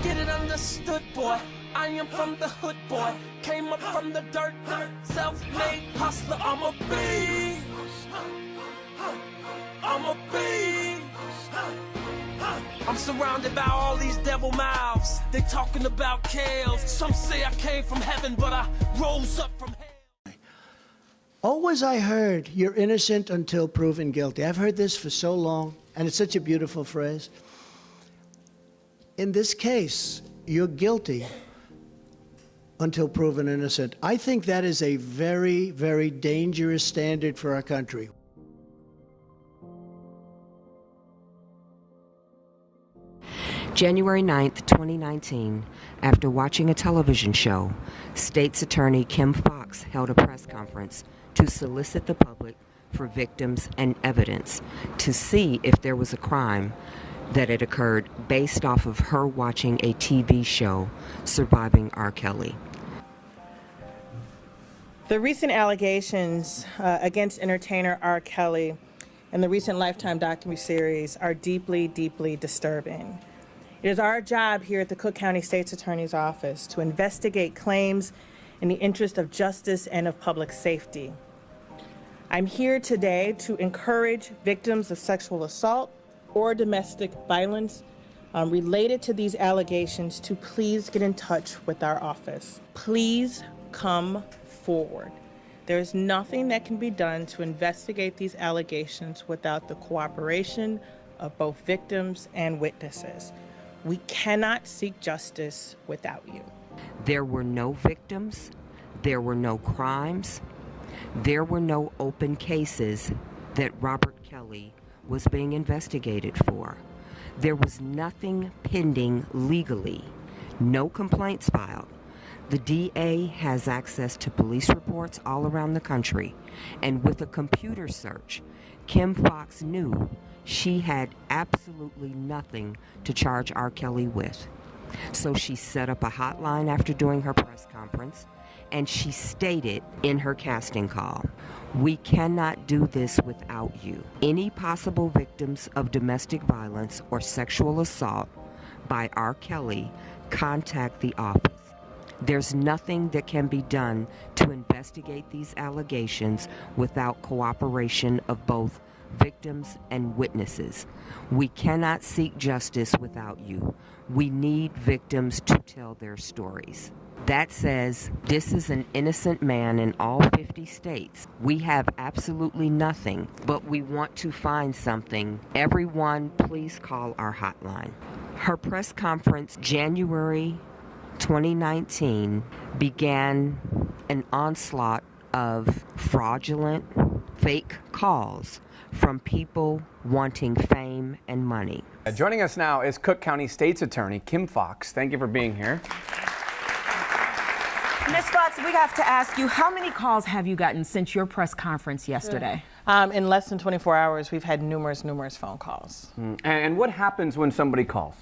Get it understood, boy. I am from the hood, boy. Came up from the dirt, self-made hustler. I'm a beast. I'm a beast. I'm surrounded by all these devil mouths. They talking about kills. Some say I came from heaven, but I rose up from hell. Always I heard, you're innocent until proven guilty. I've heard this for so long, and it's such a beautiful phrase. In this case, you're guilty until proven innocent. I think that is a very, very dangerous standard for our country. January 9th, 2019, after watching a television show, State's Attorney Kim Foxx held a press conference to solicit the public for victims and evidence to see if there was a crime that had occurred based off of her watching a TV show, Surviving R. Kelly. The recent allegations against entertainer R. Kelly and the recent Lifetime docuseries are deeply, deeply disturbing. It is our job here at the Cook County State's Attorney's Office to investigate claims in the interest of justice and of public safety. I'm here today to encourage victims of sexual assault or domestic violence related to these allegations to please get in touch with our office. Please come forward. There is nothing that can be done to investigate these allegations without the cooperation of both victims and witnesses. We cannot seek justice without you. There were no victims, there were no crimes, there were no open cases that Robert Kelly was being investigated for. There was nothing pending legally, no complaints filed. The DA has access to police reports all around the country, and with a computer search, Kim Foxx knew she had absolutely nothing to charge R. Kelly with. So she set up a hotline after doing her press conference, and she stated in her casting call, "We cannot do this without you. Any possible victims of domestic violence or sexual assault by R. Kelly, contact the office. There's nothing that can be done to investigate these allegations without cooperation of both victims and witnesses. We cannot seek justice without you. We need victims to tell their stories." That says this is an innocent man in all 50 states. We have absolutely nothing, but we want to find something. Everyone, please call our hotline. Her press conference, January 2019, began an onslaught of fraudulent, fake calls from people wanting fame and money. Joining us now is Cook County State's Attorney Kim Foxx. Thank you for being here. Ms. Foxx, we have to ask you, how many calls have you gotten since your press conference yesterday? In less than 24 hours, we've had numerous phone calls. And what happens when somebody calls?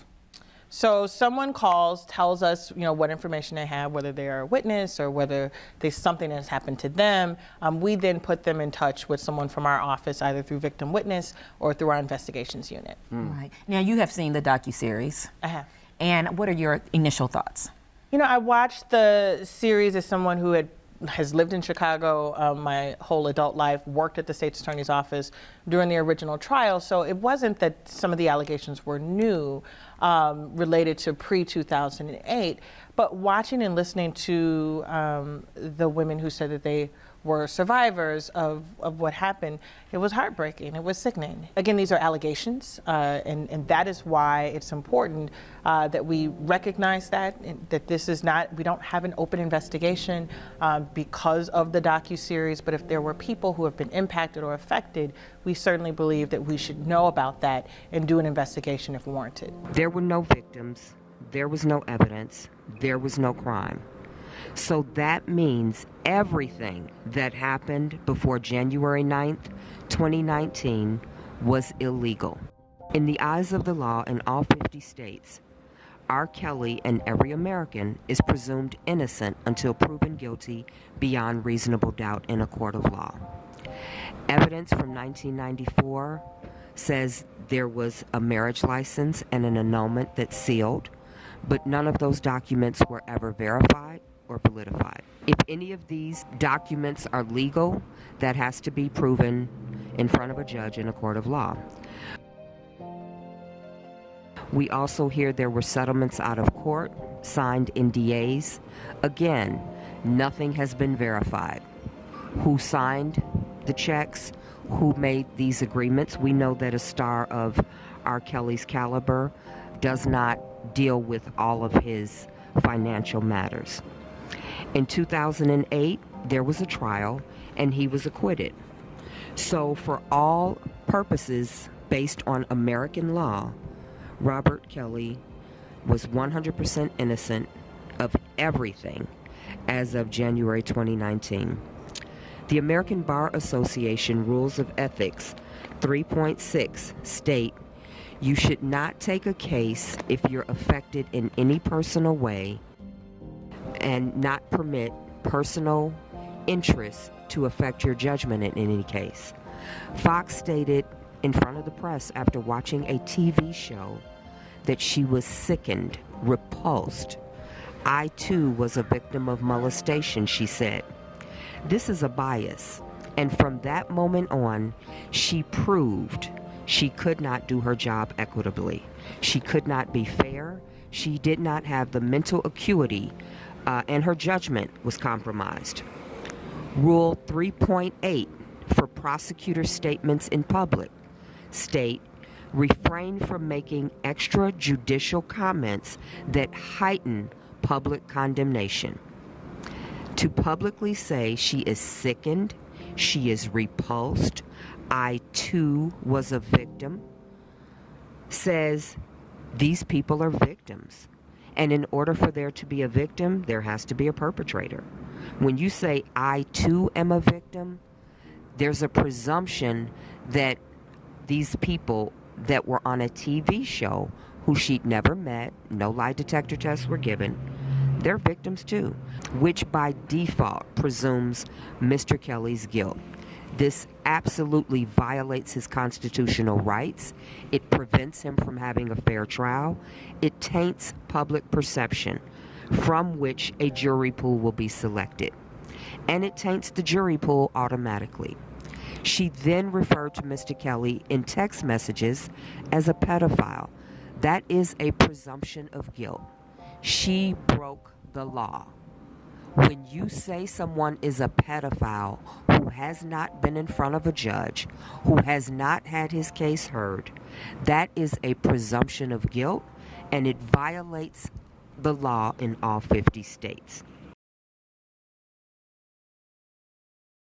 So someone calls, tells us, what information they have, whether they're a witness or whether there's something that's happened to them. We then put them in touch with someone from our office, either through victim witness or through our investigations unit. Right. Now, you have seen the docuseries. I have. And what are your initial thoughts? I watched the series as someone who has lived in Chicago my whole adult life, worked at the State's Attorney's Office during the original trial, so it wasn't that some of the allegations were new related to pre-2008, but watching and listening to the women who said that they were survivors of what happened, it was heartbreaking, it was sickening. Again, these are allegations, and that is why it's important that we recognize that this is not, we don't have an open investigation because of the docuseries, but if there were people who have been impacted or affected, we certainly believe that we should know about that and do an investigation if warranted. There were no victims, there was no evidence, there was no crime. So that means everything that happened before January 9th, 2019 was illegal. In the eyes of the law in all 50 states, R. Kelly and every American is presumed innocent until proven guilty beyond reasonable doubt in a court of law. Evidence from 1994 says there was a marriage license and an annulment that sealed but none of those documents were ever verified or validified. If any of these documents are legal, that has to be proven in front of a judge in a court of law. We also hear there were settlements out of court, signed NDAs. Again, nothing has been verified. Who signed the checks? Who made these agreements? We know that a star of R. Kelly's caliber does not deal with all of his financial matters. In 2008, there was a trial and he was acquitted. So for all purposes based on American law, Robert Kelly was 100% innocent of everything as of January 2019. The American Bar Association Rules of Ethics 3.6 state, you should not take a case if you're affected in any personal way and not permit personal interests to affect your judgment in any case. Fox stated in front of the press after watching a TV show that she was sickened, repulsed. I too was a victim of molestation, she said. This is a bias, and from that moment on, she proved she could not do her job equitably. She could not be fair. She did not have the mental acuity, and her judgment was compromised. Rule 3.8 for prosecutor statements in public state, refrain from making extrajudicial comments that heighten public condemnation. To publicly say she is sickened, she is repulsed, I too was a victim, says these people are victims. And in order for there to be a victim, there has to be a perpetrator. When you say I too am a victim, there's a presumption that these people that were on a TV show who she'd never met, no lie detector tests were given, they're victims too, which by default presumes Mr. Kelly's guilt. This absolutely violates his constitutional rights. It prevents him from having a fair trial. It taints public perception, from which a jury pool will be selected. And it taints the jury pool automatically. She then referred to Mr. Kelly in text messages as a pedophile. That is a presumption of guilt. She broke the law. When you say someone is a pedophile who has not been in front of a judge, who has not had his case heard, that is a presumption of guilt, and it violates the law in all 50 states.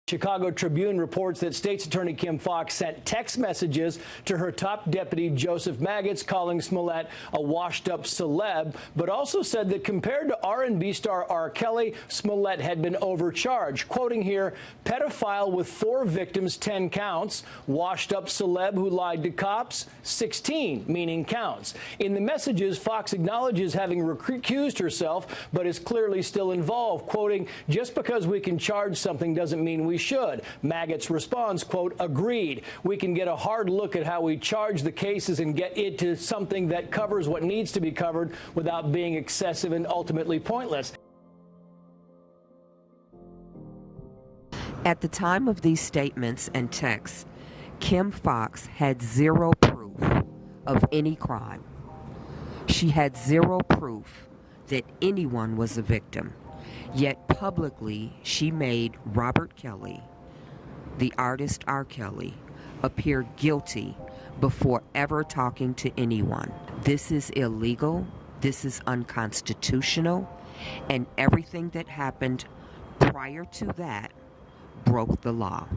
Chicago Tribune reports that State's Attorney Kim Foxx sent text messages to her top deputy, Joseph Maggots, calling Smollett a washed-up celeb, but also said that compared to R&B star R. Kelly, Smollett had been overcharged. Quoting here, pedophile with 4 victims, 10 counts. Washed-up celeb who lied to cops, 16, meaning counts. In the messages, Foxx acknowledges having recused herself, but is clearly still involved. Quoting, just because we can charge something doesn't mean we should. Maggots responds, quote, agreed. We can get a hard look at how we charge the cases and get it to something that covers what needs to be covered without being excessive and ultimately pointless. At the time of these statements and texts, Kim Foxx had zero proof of any crime. She had zero proof that anyone was a victim. Yet publicly, she made Robert Kelly, the artist R. Kelly, appear guilty before ever talking to anyone. This is illegal. This is unconstitutional. And everything that happened prior to that broke the law.